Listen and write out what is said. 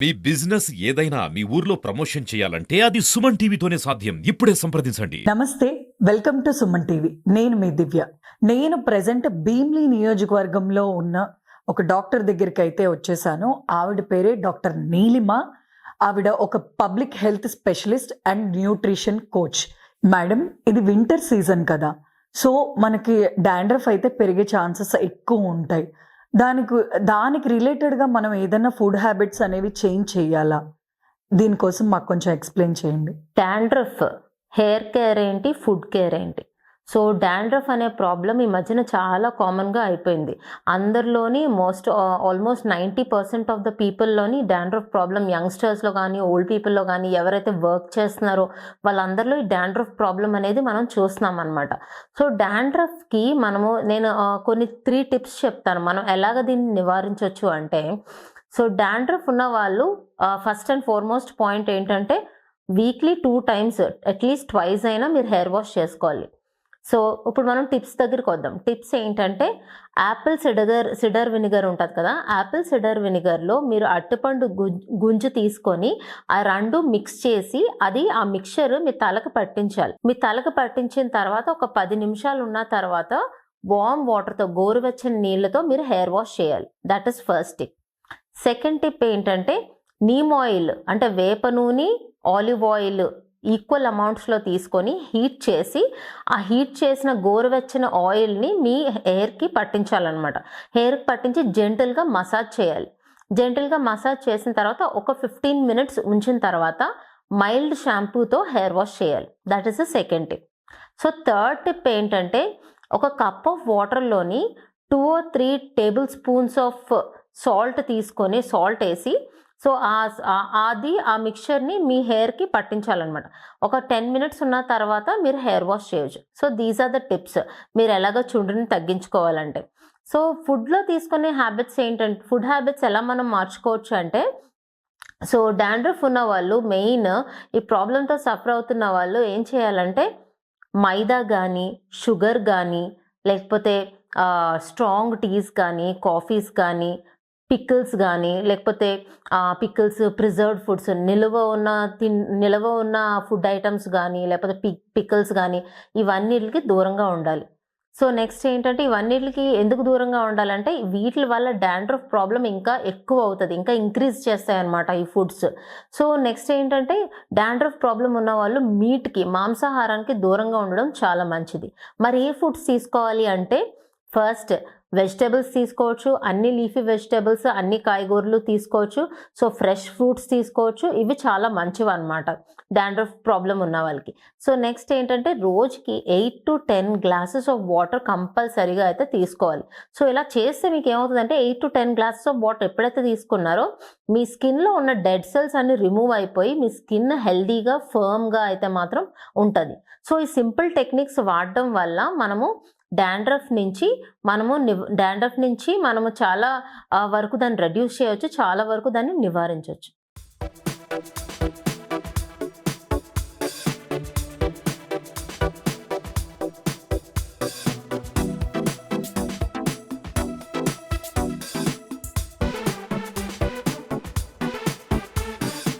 మీ business ఏదైనా మీ ఊర్లో promotion చేయాలంటే అది సుమన్ టీవీతోనే సాధ్యం. ఇప్పుడే సంప్రదించండి. నమస్తే, వెల్కమ్ టు సుమన్ టీవీ. నేను మీ దివ్య. నేను ప్రెసెంట్ భీమ్లీ నియోజకవర్గంలో ఉన్న ఒక డాక్టర్ దగ్గరికి అయితే వచ్చేసాను. ఆవిడ పేరే డాక్టర్ నీలిమ. ఆవిడ ఒక public health specialist and nutrition coach. Madam, ఇది వింటర్ సీజన్ కదా, సో మనకి డాండ్రఫ్ అయితే పెరిగే ఛాన్సెస్ ఎక్కువ ఉంటాయి. దానికి రిలేటెడ్గా మనం ఏదైనా ఫుడ్ హ్యాబిట్స్ అనేవి చేంజ్ చేయాలా? దీనికోసం మాకు కొంచెం ఎక్స్ప్లెయిన్ చేయండి. డాండ్రఫ్ హెయిర్ కేర్ ఏంటి, ఫుడ్ కేర్ ఏంటి? సో డాండ్రఫ్ అనే ప్రాబ్లం ఈ మధ్యన చాలా కామన్గా అయిపోయింది. అందరిలోని ఆల్మోస్ట్ 90% ఆఫ్ ద పీపుల్లోని డాండ్రఫ్ ప్రాబ్లం, యంగ్స్టర్స్లో కానీ ఓల్డ్ పీపుల్లో కానీ ఎవరైతే వర్క్ చేస్తున్నారో వాళ్ళందరిలో ఈ డాండ్రఫ్ ప్రాబ్లం అనేది మనం చూస్తున్నాం అనమాట. సో డాండ్రఫ్కి నేను కొన్ని 3 టిప్స్ చెప్తాను మనం ఎలాగ దీన్ని నివారించవచ్చు అంటే. సో డాండ్రఫ్ ఉన్న వాళ్ళు ఫస్ట్ అండ్ ఫార్మోస్ట్ పాయింట్ ఏంటంటే వీక్లీ 2 times అట్లీస్ట్ ట్వైస్ అయినా మీరు హెయిర్ వాష్ చేసుకోవాలి. సో ఇప్పుడు మనం టిప్స్ దగ్గరికి వద్దాం. టిప్స్ ఏంటంటే యాపిల్ సిడర్ వినిగర్ ఉంటుంది కదా, యాపిల్ సిడర్ వినిగర్లో మీరు అరటిపండు గుంజు తీసుకొని ఆ 2 మిక్స్ చేసి ఆ మిక్చర్ మీ తలకు పట్టించాలి. మీ తలకు పట్టించిన తర్వాత ఒక 10 నిమిషాలు ఉన్న తర్వాత వార్మ్ వాటర్తో, గోరువెచ్చని నీళ్ళతో మీరు హెయిర్ వాష్ చేయాలి. That is first tip. Second tip ఏంటంటే నీమ్ ఆయిల్ అంటే వేప నూనె, ఆలివ్ ఆయిల్ ఈక్వల్ అమౌంట్స్లో తీసుకొని హీట్ చేసి ఆ హీట్ చేసిన గోరువెచ్చని ఆయిల్ని మీ హెయిర్కి పట్టించాలన్నమాట. హెయిర్కి పట్టించి జెంటల్గా మసాజ్ చేయాలి. జెంటల్గా మసాజ్ చేసిన తర్వాత ఒక 15 minutes ఉంచిన తర్వాత మైల్డ్ షాంపూతో హెయిర్ వాష్ చేయాలి. That is the second tip. So third tip ఏంటంటే ఒక కప్ ఆఫ్ వాటర్లోని 2 or 3 tablespoons ఆఫ్ సాల్ట్ తీసుకొని, సాల్ట్ వేసి సో ఆ మిక్చర్ని మీ హెయిర్కి పట్టించాలన్నమాట. ఒక 10 minutes ఉన్న తర్వాత మీరు హెయిర్ వాష్ చేయొచ్చు. So these are the tips మీరు ఎలాగో చుండ్రుని తగ్గించుకోవాలంటే. సో ఫుడ్లో తీసుకునే హ్యాబిట్స్ ఏంటంటే, ఫుడ్ హ్యాబిట్స్ ఎలా మనం మార్చుకోవచ్చు అంటే, సో డాండ్రఫ్ ఉన్న వాళ్ళు, మెయిన్ ఈ ప్రాబ్లంతో సఫర్ అవుతున్న వాళ్ళు ఏం చేయాలంటే మైదా కానీ, షుగర్ కానీ, లేకపోతే స్ట్రాంగ్ టీస్ కానీ, కాఫీస్ కానీ, పికిల్స్ కానీ, లేకపోతే పికిల్స్, ప్రిజర్వ్డ్ ఫుడ్స్, నిల్వ ఉన్న ఫుడ్ ఐటమ్స్ కానీ, లేకపోతే పికిల్స్ కానీ, ఇవన్నిటికి దూరంగా ఉండాలి. సో నెక్స్ట్ ఏంటంటే ఇవన్నిటికి ఎందుకు దూరంగా ఉండాలంటే వీటి వల్ల డాండ్రఫ్ ప్రాబ్లం ఇంకా ఎక్కువ అవుతుంది, ఇంకా ఇంక్రీజ్ చేస్తాయి అన్నమాట ఈ ఫుడ్స్. సో నెక్స్ట్ ఏంటంటే డాండ్రఫ్ ప్రాబ్లం ఉన్న వాళ్ళు మీట్కి, మాంసాహారానికి దూరంగా ఉండడం చాలా మంచిది. మరి ఏ ఫుడ్స్ తీసుకోవాలి అంటే ఫస్ట్ వెజిటేబుల్స్ తీసుకోవచ్చు, అన్ని లీఫీ వెజిటేబుల్స్, అన్ని కాయగూరలు తీసుకోవచ్చు. సో ఫ్రెష్ ఫ్రూట్స్ తీసుకోవచ్చు. ఇవి చాలా మంచివి అన్నమాట డాండ్రఫ్ ప్రాబ్లం ఉన్న వాళ్ళకి. సో నెక్స్ట్ ఏంటంటే రోజుకి 8 to 10 glasses ఆఫ్ వాటర్ కంపల్సరీగా అయితే తీసుకోవాలి. సో ఇలా చేస్తే మీకు ఏమవుతుందంటే 8 to 10 glasses ఆఫ్ వాటర్ ఎప్పుడైతే తీసుకున్నారో మీ స్కిన్లో ఉన్న డెడ్ సెల్స్ అన్ని రిమూవ్ అయిపోయి మీ స్కిన్ హెల్దీగా, ఫర్మ్గా అయితే మాత్రం ఉంటుంది. సో ఈ సింపుల్ టెక్నిక్స్ వాడడం వల్ల మనము డాండ్రఫ్ నుంచి మనము చాలా వరకు దాన్ని రెడ్యూస్ చేయవచ్చు, చాలా వరకు దాన్ని నివారించవచ్చు.